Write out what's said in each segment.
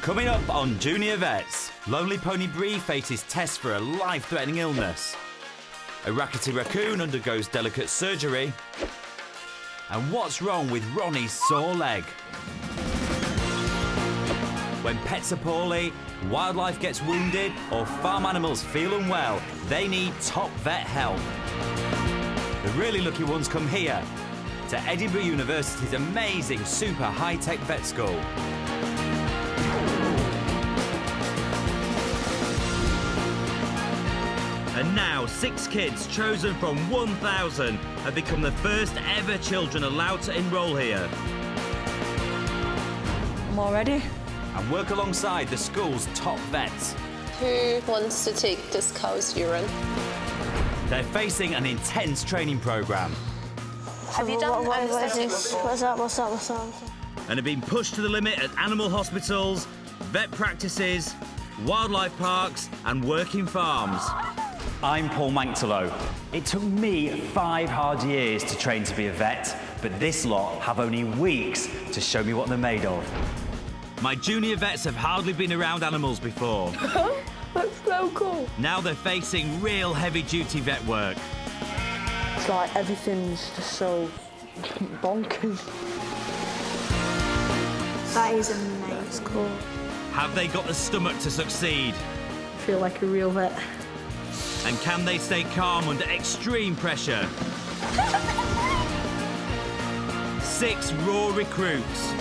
Coming up on Junior Vets, lonely pony Brie faces tests for a life-threatening illness. A rackety raccoon undergoes delicate surgery. And what's wrong with Ronnie's sore leg? When pets are poorly, wildlife gets wounded, or farm animals feel unwell, they need top vet help. The really lucky ones come here, to Edinburgh University's amazing super high-tech vet school. And now 6 kids chosen from 1,000 have become the first ever children allowed to enrol here. I'm all ready. And work alongside the school's top vets. Who wants to take this cow's urine? They're facing an intense training programme. Have you done anesthetic before? What's that? And have been pushed to the limit at animal hospitals, vet practices, wildlife parks and working farms. I'm Paul Manktelow. It took me 5 hard years to train to be a vet, but this lot have only weeks to show me what they're made of. My junior vets have hardly been around animals before. That's so cool. Now they're facing real heavy-duty vet work. It's like everything's just so bonkers. That is amazing. That's cool. Have they got the stomach to succeed? I feel like a real vet. And can they stay calm under extreme pressure? 6 raw recruits.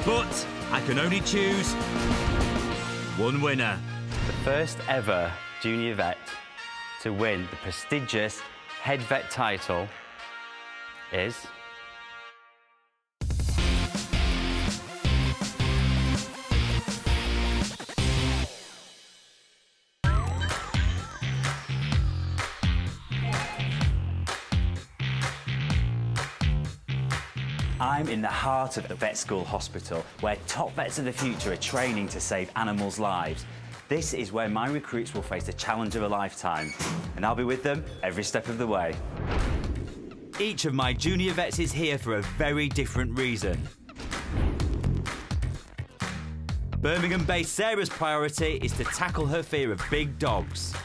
But I can only choose one winner. The first ever junior vet to win the prestigious head vet title is... I'm in the heart of the vet school hospital, where top vets of the future are training to save animals' lives. This is where my recruits will face the challenge of a lifetime, and I'll be with them every step of the way. Each of my junior vets is here for a very different reason. Birmingham-based Sarah's priority is to tackle her fear of big dogs.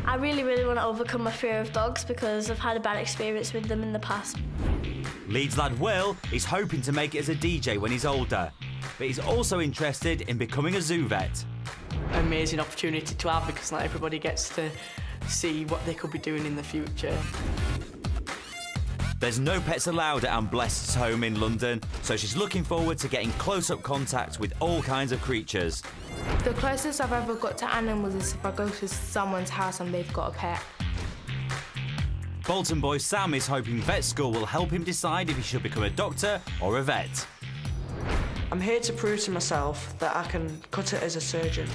I really want to overcome my fear of dogs because I've had a bad experience with them in the past. Leeds lad Will is hoping to make it as a DJ when he's older, but he's also interested in becoming a zoo vet. Amazing opportunity to have because not everybody gets to see what they could be doing in the future. There's no pets allowed at Anne Blessed's home in London, so she's looking forward to getting close-up contact with all kinds of creatures. The closest I've ever got to animals is if I go to someone's house and they've got a pet. Bolton boy Sam is hoping vet school will help him decide if he should become a doctor or a vet. I'm here to prove to myself that I can cut it as a surgeon.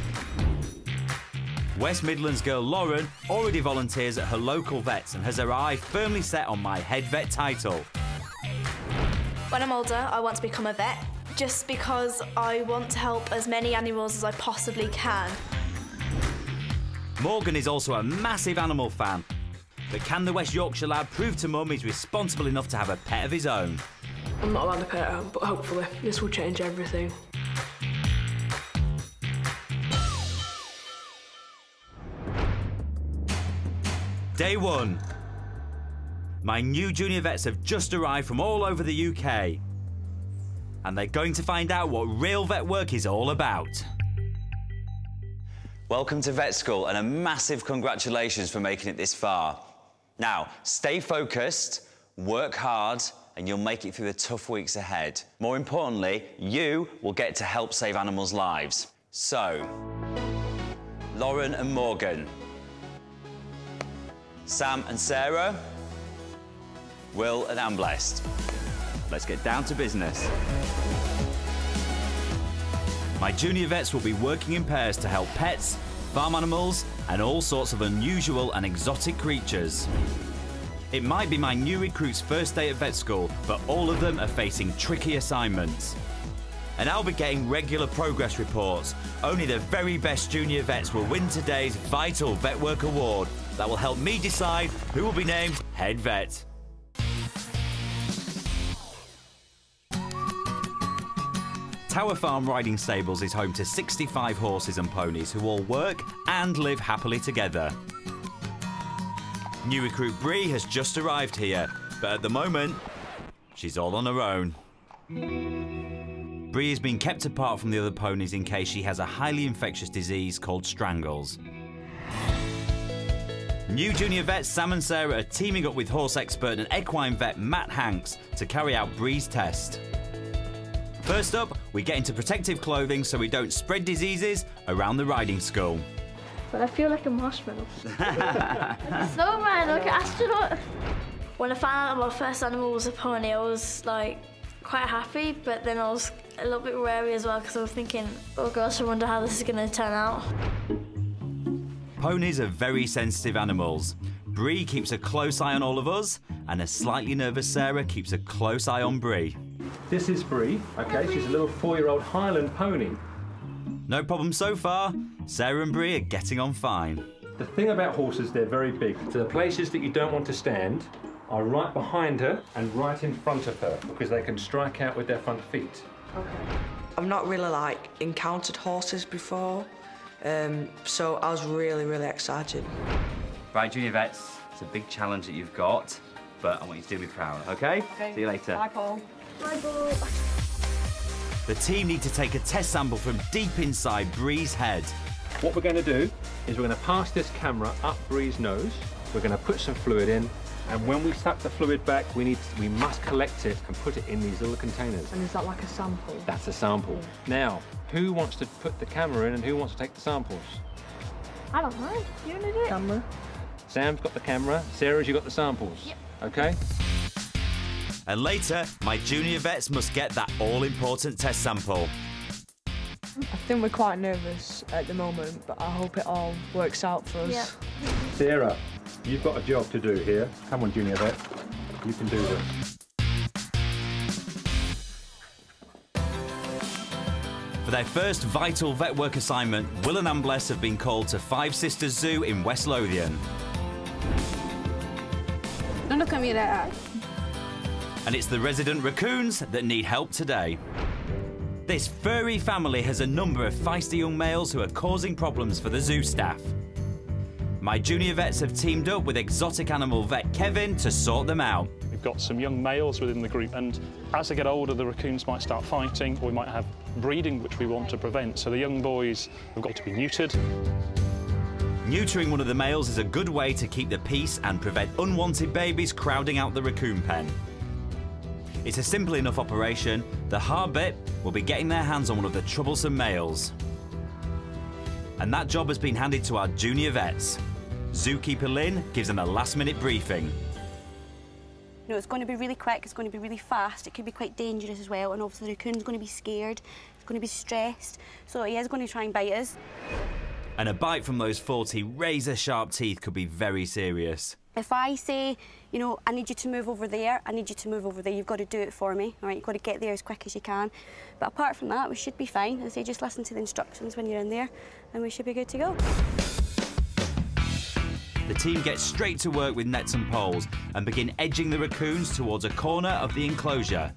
West Midlands girl Lauren already volunteers at her local vets and has her eye firmly set on my head vet title. When I'm older, I want to become a vet, just because I want to help as many animals as I possibly can. Morgan is also a massive animal fan. But can the West Yorkshire lad prove to Mum he's responsible enough to have a pet of his own? I'm not allowed a pet at home, but hopefully this will change everything. Day 1. My new junior vets have just arrived from all over the UK. And they're going to find out what real vet work is all about. Welcome to vet school and a massive congratulations for making it this far. Now, stay focused, work hard, and you'll make it through the tough weeks ahead. More importantly, you will get to help save animals' lives. So, Lauren and Morgan, Sam and Sarah, Will and Anne Blessed. Let's get down to business. My junior vets will be working in pairs to help pets, farm animals, and all sorts of unusual and exotic creatures. It might be my new recruit's first day at vet school, but all of them are facing tricky assignments. And I'll be getting regular progress reports. Only the very best junior vets will win today's Vital Vet Work Award. That will help me decide who will be named head vet. Tower Farm Riding Stables is home to 65 horses and ponies who all work and live happily together. New recruit Brie has just arrived here, but at the moment, she's all on her own. Brie has been kept apart from the other ponies in case she has a highly infectious disease called strangles. New junior vets Sam and Sarah are teaming up with horse expert and equine vet Matt Hanks to carry out Brie's test. First up, we get into protective clothing so we don't spread diseases around the riding school. But I feel like a marshmallow. Snowman, like an astronaut. When I found out my first animal was a pony, I was like quite happy, but then I was a little bit wary as well because I was thinking, oh gosh, I wonder how this is going to turn out. Ponies are very sensitive animals. Brie keeps a close eye on all of us, and a slightly nervous Sarah keeps a close eye on Brie. This is Brie, okay, she's a little 4-year-old Highland pony. No problem so far. Sarah and Brie are getting on fine. The thing about horses, they're very big. So the places that you don't want to stand are right behind her and right in front of her because they can strike out with their front feet. Okay. I've not really encountered horses before, so I was really excited. Right, junior vets, it's a big challenge that you've got, but I want you to do me proud, okay? See you later. Bye, Paul. Bye, Paul. The team need to take a test sample from deep inside Brie's head. What we're going to do is we're going to pass this camera up Brie's nose, we're going to put some fluid in, and when we suck the fluid back, we must collect it and put it in these little containers. And is that like a sample? That's a sample. Now, who wants to put the camera in and who wants to take the samples? I don't know. You want to do it? Camera. Sam's got the camera, Sarah's you got the samples. Yep. Okay? And later, my junior vets must get that all-important test sample. I think we're quite nervous at the moment, but I hope it all works out for us. Yeah. Sarah, you've got a job to do here. Come on, junior vet. You can do this. For their first vital vet work assignment, Will and Anne Bless have been called to Five Sisters Zoo in West Lothian. Don't look at me like that. And it's the resident raccoons that need help today. This furry family has a number of feisty young males who are causing problems for the zoo staff. My junior vets have teamed up with exotic animal vet Kevin to sort them out. We've got some young males within the group, and as they get older, the raccoons might start fighting, or we might have breeding, which we want to prevent. So the young boys have got to be neutered. Neutering one of the males is a good way to keep the peace and prevent unwanted babies crowding out the raccoon pen. It's a simple enough operation. The hard bit will be getting their hands on one of the troublesome males. And that job has been handed to our junior vets. Zookeeper Lynn gives them a last-minute briefing. You know, it's going to be really quick, it's going to be really fast, it could be quite dangerous as well, and obviously the raccoon's going to be scared, he's going to be stressed, so he is going to try and bite us. And a bite from those 40 razor-sharp teeth could be very serious. If I say, you know, I need you to move over there, I need you to move over there, you've got to do it for me, all right? You've got to get there as quick as you can. But apart from that, we should be fine. I say just listen to the instructions when you're in there, and we should be good to go. The team gets straight to work with nets and poles and begin edging the raccoons towards a corner of the enclosure,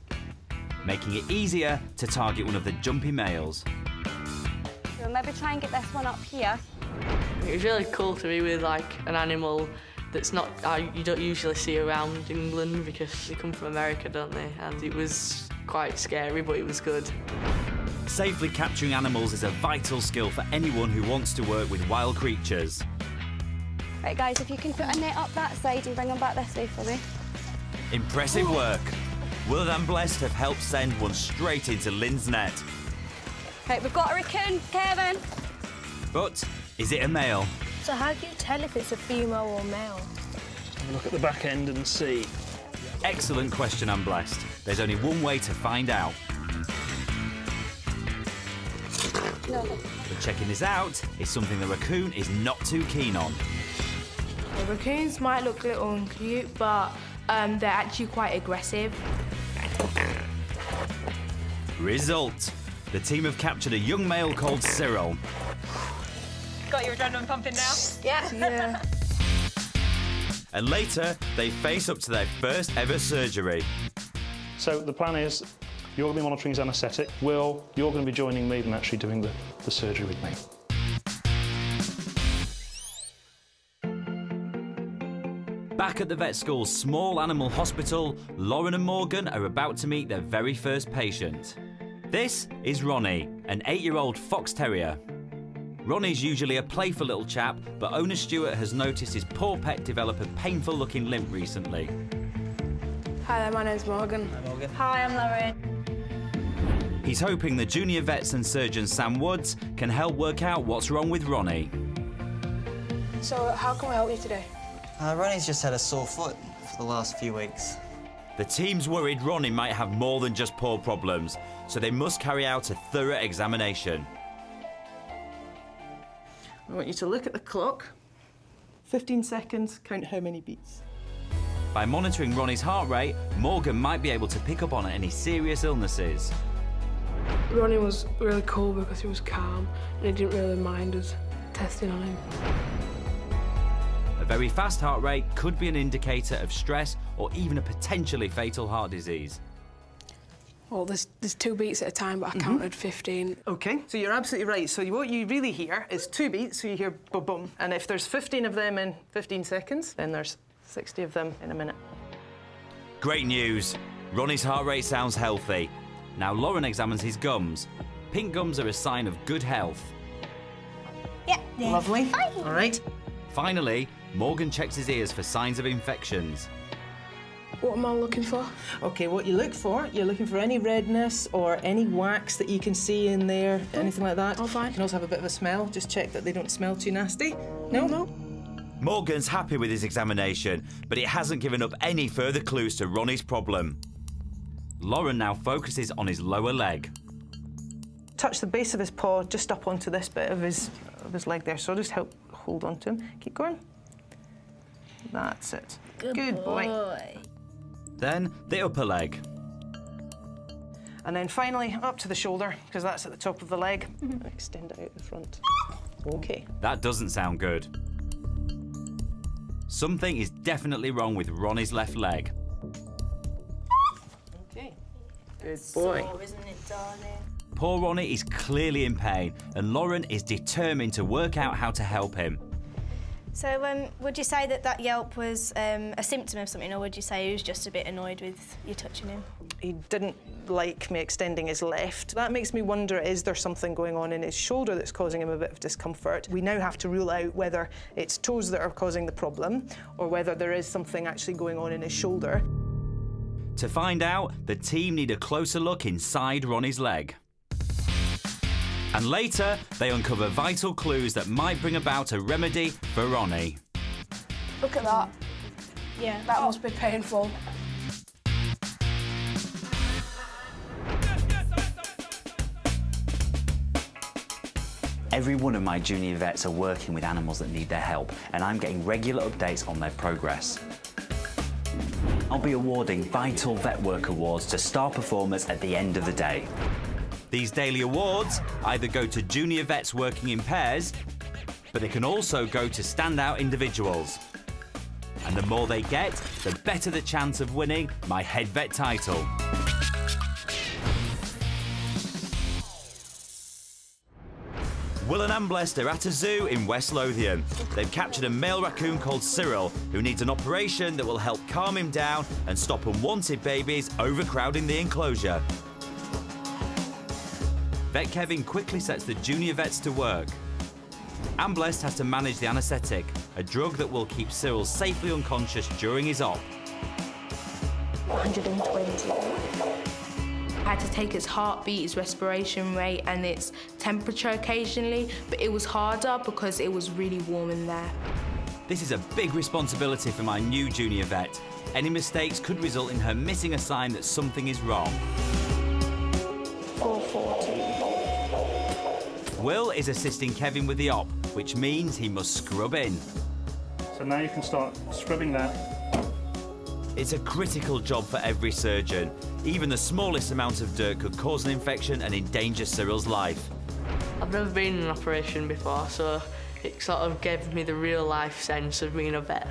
making it easier to target one of the jumpy males. So maybe try and get this one up here. It was really cool to be with an animal that's not you don't usually see around England because they come from America, don't they? And it was quite scary, but it was good. Safely capturing animals is a vital skill for anyone who wants to work with wild creatures. Right, guys, if you can put a net up that side and bring them back this way for me. Impressive work. Will and Blessed have helped send one straight into Lynn's net. Right, we've got a raccoon, Kevin. But is it a male? So how do you tell if it's a female or male? Just have a look at the back end and see. Excellent question, Anne Blessed. There's only one way to find out. No. But checking this out is something the raccoon is not too keen on. The raccoons might look little and cute, but they're actually quite aggressive. Result. The team have captured a young male called Cyril. Got your adrenaline pumping now? Yeah. And later, they face up to their first ever surgery. So the plan is You're going to be monitoring his anaesthetic. Will, you're going to be joining me and actually doing the surgery with me. Back at the vet school's small animal hospital, Lauren and Morgan are about to meet their very first patient. This is Ronnie, an 8-year-old fox terrier. Ronnie's usually a playful little chap, but owner Stuart has noticed his poor pet develop a painful-looking limp recently. Hi there, my name's Morgan. Hi, Morgan. Hi, I'm Lauren. He's hoping the junior vets and surgeon Sam Woods can help work out what's wrong with Ronnie. So, how can we help you today? Ronnie's just had a sore foot for the last few weeks. The team's worried Ronnie might have more than just paw problems, so they must carry out a thorough examination. I want you to look at the clock. 15 seconds, count how many beats. By monitoring Ronnie's heart rate, Morgan might be able to pick up on any serious illnesses. Ronnie was really cool because he was calm and he didn't really mind us testing on him. A very fast heart rate could be an indicator of stress or even a potentially fatal heart disease. Well, there's 2 beats at a time, but I counted 15. OK, so you're absolutely right. So what you really hear is 2 beats, so you hear boom-boom. And if there's 15 of them in 15 seconds, then there's 60 of them in a minute. Great news. Ronnie's heart rate sounds healthy. Now Lauren examines his gums. Pink gums are a sign of good health. Yeah, Lovely. Fine. All right. Finally, Morgan checks his ears for signs of infections. What am I looking for? OK, what you look for, you're looking for any redness or any wax that you can see in there, anything like that. Oh, fine. You can also have a bit of a smell. Just check that they don't smell too nasty. No? No. Morgan's happy with his examination, but it hasn't given up any further clues to Ronnie's problem. Lauren now focuses on his lower leg. Touch the base of his paw just up onto this bit of his leg there, so just help hold on to him. Keep going. That's it. Good boy. Then the upper leg. And then finally up to the shoulder, because that's at the top of the leg. Extend it out the front. OK. That doesn't sound good. Something is definitely wrong with Ronnie's left leg. OK. Good boy. Sore, isn't it, darling? Poor Ronnie is clearly in pain, and Lauren is determined to work out how to help him. So would you say that yelp was a symptom of something, or would you say he was just a bit annoyed with you touching him? He didn't like me extending his left. That makes me wonder, is there something going on in his shoulder that's causing him a bit of discomfort? We now have to rule out whether it's toes that are causing the problem or whether there is something actually going on in his shoulder. To find out, the team need a closer look inside Ronnie's leg. And later, they uncover vital clues that might bring about a remedy for Ronnie. Look at that. Yeah. That must be painful. Every one of my junior vets are working with animals that need their help, and I'm getting regular updates on their progress. I'll be awarding Vital Vet Work Awards to star performers at the end of the day. These daily awards either go to junior vets working in pairs, but they can also go to standout individuals. And the more they get, the better the chance of winning my head vet title. Will and Anne Blessed are at a zoo in West Lothian. They've captured a male raccoon called Cyril, who needs an operation that will help calm him down and stop unwanted babies overcrowding the enclosure. Vet Kevin quickly sets the junior vets to work. Anne Blessed has to manage the anaesthetic, a drug that will keep Cyril safely unconscious during his op. 120. I had to take its heartbeat, its respiration rate and its temperature occasionally, but it was harder because it was really warm in there. This is a big responsibility for my new junior vet. Any mistakes could result in her missing a sign that something is wrong. 440. Will is assisting Kevin with the op, which means he must scrub in. So now you can start scrubbing that. It's a critical job for every surgeon. Even the smallest amount of dirt could cause an infection and endanger Cyril's life. I've never been in an operation before, so it sort of gave me the real-life sense of being a vet.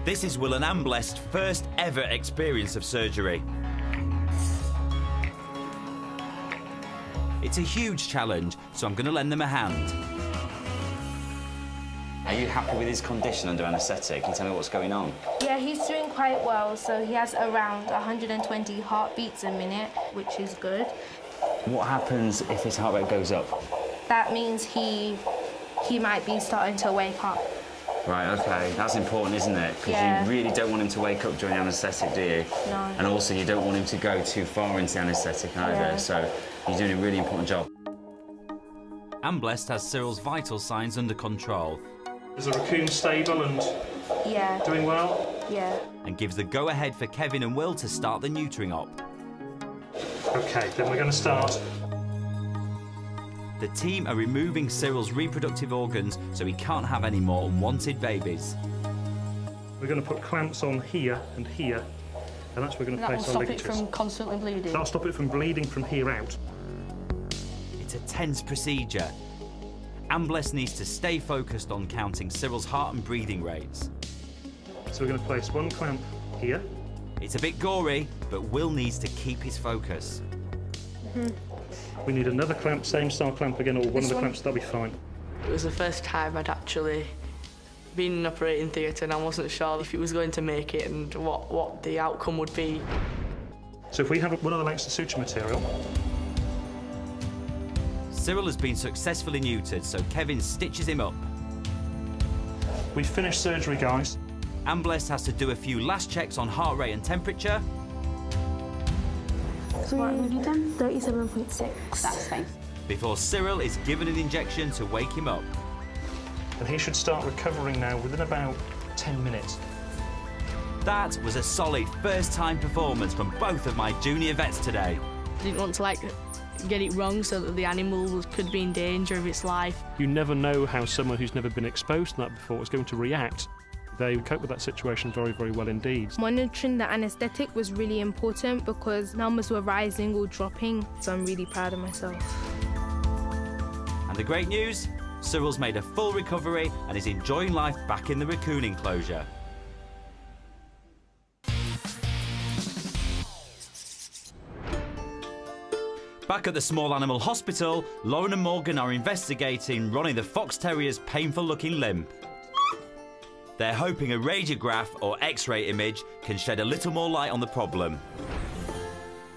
This is Will and Anne Blessed's first ever experience of surgery. It's a huge challenge, so I'm going to lend them a hand. Are you happy with his condition under anaesthetic? Can you tell me what's going on? Yeah, he's doing quite well. So he has around 120 heartbeats a minute, which is good. What happens if his heart rate goes up? That means he might be starting to wake up. Right, OK. That's important, isn't it? Because Yeah. you really don't want him to wake up during anaesthetic, do you? No. And also, you don't want him to go too far into the anaesthetic either. Yeah. So you're doing a really important job. I'm blessed has Cyril's vital signs under control. Is the Raccoon stable and Yeah. doing well? Yeah. And gives the go-ahead for Kevin and Will to start the neutering op. OK, then we're going to start. The team are removing Cyril's reproductive organs so he can't have any more unwanted babies. We're going to put clamps on here, and that's where we're going to place our ligatures. That will stop it from constantly bleeding? That'll stop it from bleeding from here out. It's a tense procedure. Ambless needs to stay focused on counting Cyril's heart and breathing rates. So we're going to place one clamp here. It's a bit gory, but Will needs to keep his focus. We need another clamp, same style clamp again, or one of the clamps, that'll be fine. It was the first time I'd actually been in an operating theatre, and I wasn't sure if it was going to make it and what the outcome would be. So if we have one of the lengths of suture material. Cyril has been successfully neutered, so Kevin stitches him up. We've finished surgery, guys. Ambless has to do a few last checks on heart rate and temperature. So what have you done? 37.6. That's fine. Before Cyril is given an injection to wake him up. And he should start recovering now within about 10 minutes. That was a solid first-time performance from both of my junior vets today. I didn't want to get it wrong so that the animal could be in danger of its life. You never know how someone who's never been exposed to that before is going to react. They cope with that situation very, very well indeed. Monitoring the anaesthetic was really important because numbers were rising or dropping, so I'm really proud of myself. And the great news? Cyril's made a full recovery and is enjoying life back in the Raccoon enclosure. Back at the small animal hospital, Lauren and Morgan are investigating Ronnie the Fox Terrier's painful-looking limp. They're hoping a radiograph or X-ray image can shed a little more light on the problem.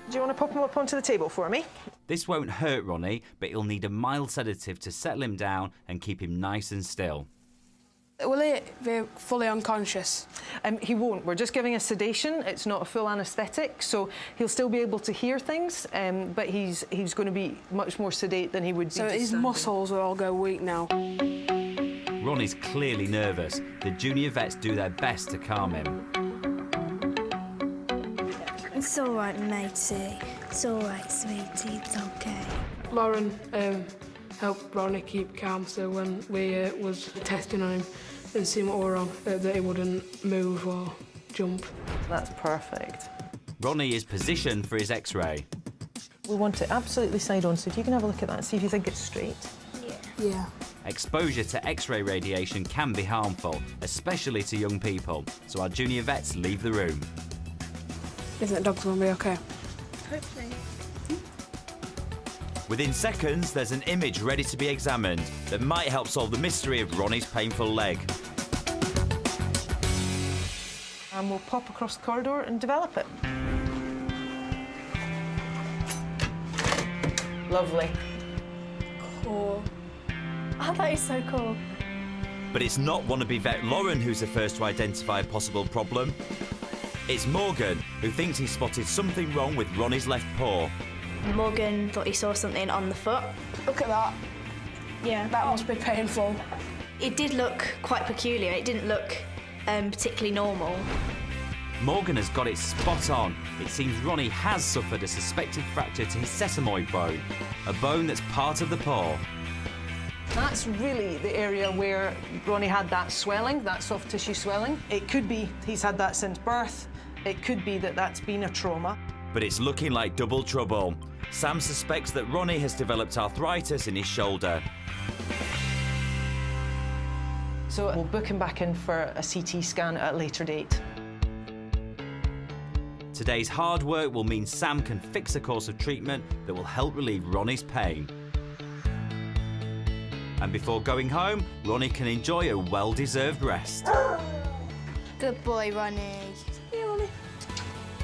Do you want to pop him up onto the table for me? This won't hurt Ronnie, but he'll need a mild sedative to settle him down and keep him nice and still. Will he be fully unconscious? He won't. We're just giving a sedation. It's not a full anaesthetic, so he'll still be able to hear things, but he's going to be much more sedate than he would be. So his muscles will all go weak now. Ronnie's clearly nervous. The junior vets do their best to calm him. It's all right, matey. It's all right, sweetie. It's okay. Lauren helped Ronnie keep calm, so when we was testing on him and seeing what were wrong, that he wouldn't move or jump. That's perfect. Ronnie is positioned for his X-ray. We want it absolutely side on, so if you can have a look at that and see if you think it's straight. Yeah. Exposure to X-ray radiation can be harmful, especially to young people, so our junior vets leave the room. Isn't the dog's going to be okay? Hopefully. Within seconds, there's an image ready to be examined that might help solve the mystery of Ronnie's painful leg. And we'll pop across the corridor and develop it. Lovely. Cool. Oh, that is so cool. But it's not wannabe vet Lauren who's the first to identify a possible problem. It's Morgan, who thinks he spotted something wrong with Ronnie's left paw. Morgan thought he saw something on the foot. Look at that. Yeah. That must be painful. It did look quite peculiar. It didn't look particularly normal. Morgan has got it spot on. It seems Ronnie has suffered a suspected fracture to his sesamoid bone, a bone that's part of the paw. That's really the area where Ronnie had that swelling, that soft tissue swelling. It could be he's had that since birth. It could be that that's been a trauma. But it's looking like double trouble. Sam suspects that Ronnie has developed arthritis in his shoulder. So we'll book him back in for a CT scan at a later date. Today's hard work will mean Sam can fix a course of treatment that will help relieve Ronnie's pain. And before going home, Ronnie can enjoy a well-deserved rest. Good boy, Ronnie. Hey, Ronnie.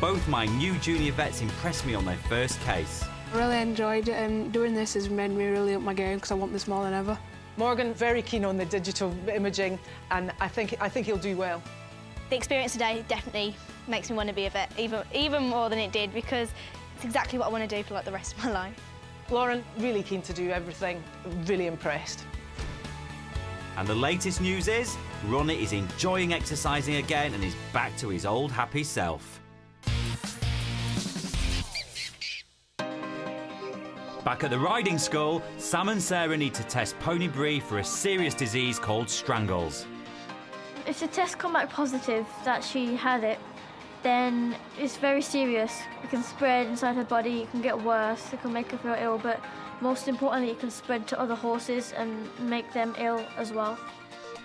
Both my new junior vets impressed me on their first case. I really enjoyed it, and doing this has made me really up my game because I want this more than ever. Morgan, very keen on the digital imaging, and I think he'll do well. The experience today definitely makes me want to be a vet, even more than it did, because it's exactly what I want to do for like the rest of my life. Lauren, really keen to do everything, really impressed. And the latest news is, Ronnie is enjoying exercising again and is back to his old happy self. Back at the riding school, Sam and Sarah need to test pony Brie for a serious disease called strangles. If the test come back positive that she had it, then it's very serious. It can spread inside her body, it can get worse, it can make her feel ill, but most importantly, it can spread to other horses and make them ill as well.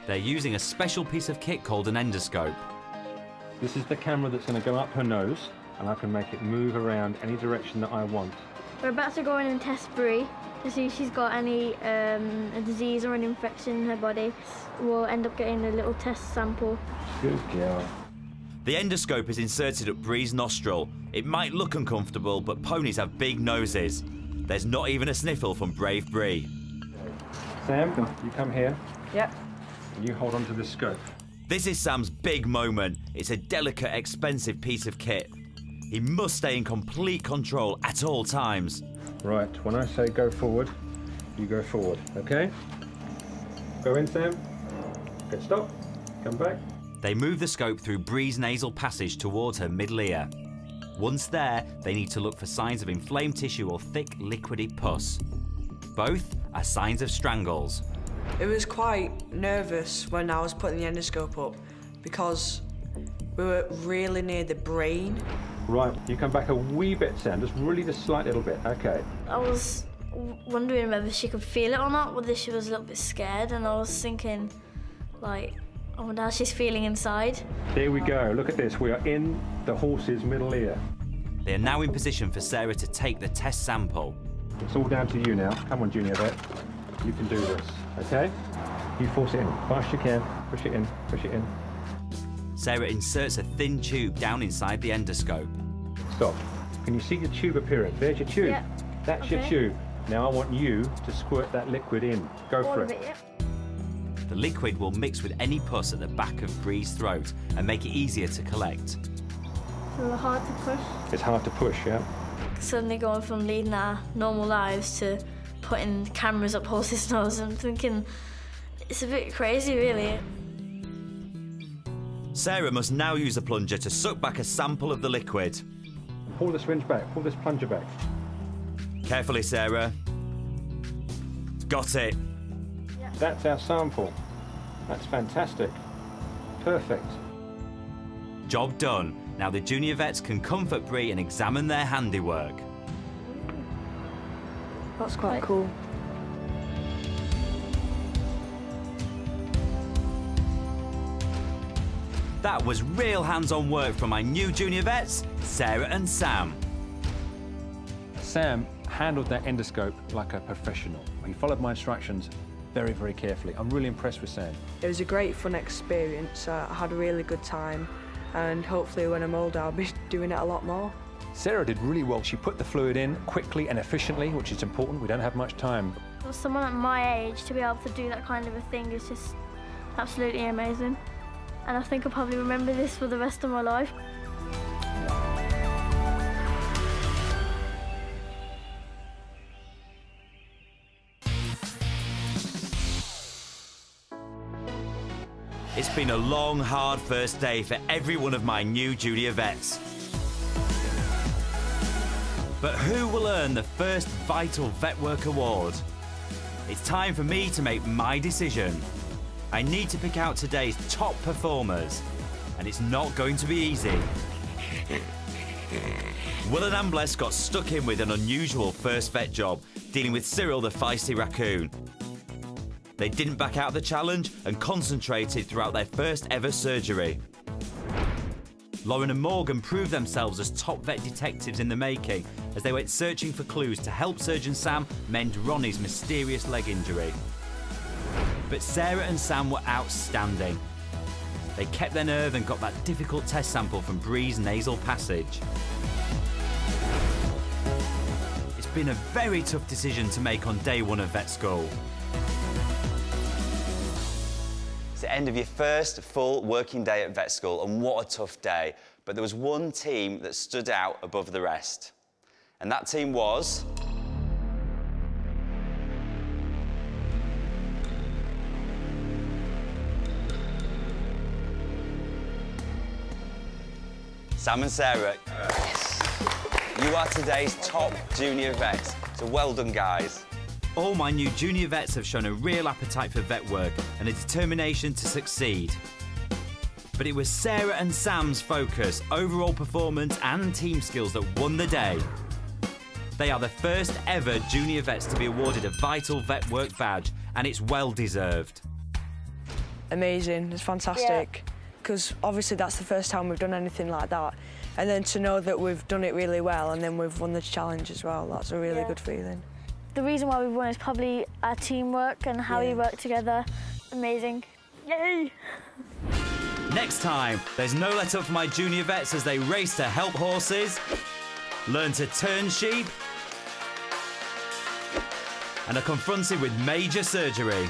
They're using a special piece of kit called an endoscope. This is the camera that's going to go up her nose, and I can make it move around any direction that I want. We're about to go in and test Brie to see if she's got any a disease or an infection in her body. We'll end up getting a little test sample. Good girl. The endoscope is inserted up Brie's nostril. It might look uncomfortable, but ponies have big noses. There's not even a sniffle from brave Brie. Sam, you come here. Yep. And you hold on to this scope. This is Sam's big moment. It's a delicate, expensive piece of kit. He must stay in complete control at all times. Right, when I say go forward, you go forward, okay? Go in, Sam. Okay, stop. Come back. They move the scope through Brie's nasal passage towards her middle ear. Once there, they need to look for signs of inflamed tissue or thick, liquidy pus. Both are signs of strangles. It was quite nervous when I was putting the endoscope up because we were really near the brain. Right, you come back a wee bit, Sam, just a slight little bit, okay. I was wondering whether she could feel it or not, whether she was a little bit scared, and I was thinking, like, I wonder how she's feeling inside. There we go, look at this, we are in the horse's middle ear. They are now in position for Sarah to take the test sample. It's all down to you now. Come on, Junior Vet, you can do this, okay? You force it in, fast you can, push it in, push it in. Sarah inserts a thin tube down inside the endoscope. Stop. Can you see the tube appearance? There's your tube. Yeah. That's your tube. Now I want you to squirt that liquid in. Go for it. The liquid will mix with any pus at the back of Brie's throat and make it easier to collect. It's a little hard to push. It's hard to push, yeah? Suddenly going from leading our normal lives to putting cameras up horses' noses, I'm thinking it's a bit crazy, really. Sarah must now use a plunger to suck back a sample of the liquid. Pull the syringe back, pull this plunger back. Carefully, Sarah. Got it. Yeah. That's our sample. That's fantastic. Perfect. Job done. Now the junior vets can comfort Brie and examine their handiwork. That's quite cool. That was real hands-on work from my new junior vets, Sarah and Sam. Sam handled that endoscope like a professional. He followed my instructions very, very carefully. I'm really impressed with Sam. It was a great fun experience. I had a really good time, and hopefully when I'm older I'll be doing it a lot more. Sarah did really well. She put the fluid in quickly and efficiently, which is important. We don't have much time. For someone at my age to be able to do that kind of a thing is just absolutely amazing. And I think I'll probably remember this for the rest of my life. It's been a long, hard first day for every one of my new junior vets. But who will earn the first Vital Vet Work Award? It's time for me to make my decision. I need to pick out today's top performers, and it's not going to be easy. Will and Ambless got stuck in with an unusual first vet job, dealing with Cyril the feisty raccoon. They didn't back out of the challenge and concentrated throughout their first ever surgery. Lauren and Morgan proved themselves as top vet detectives in the making as they went searching for clues to help Surgeon Sam mend Ronnie's mysterious leg injury. But Sarah and Sam were outstanding. They kept their nerve and got that difficult test sample from Brie's nasal passage. It's been a very tough decision to make on day one of vet school. It's the end of your first full working day at vet school, and what a tough day. But there was one team that stood out above the rest, and that team was... Sam and Sarah. Yes. You are today's top junior vets, so well done, guys. All my new junior vets have shown a real appetite for vet work and a determination to succeed. But it was Sarah and Sam's focus, overall performance and team skills that won the day. They are the first ever junior vets to be awarded a Vital Vet Work badge, and it's well deserved. Amazing, it's fantastic. Because obviously that's the first time we've done anything like that. And then to know that we've done it really well and then we've won the challenge as well, that's a really good feeling. The reason why we won is probably our teamwork and how we work together. Amazing. Yay! Next time, there's no let up for my junior vets as they race to help horses, learn to turn sheep, and are confronted with major surgery.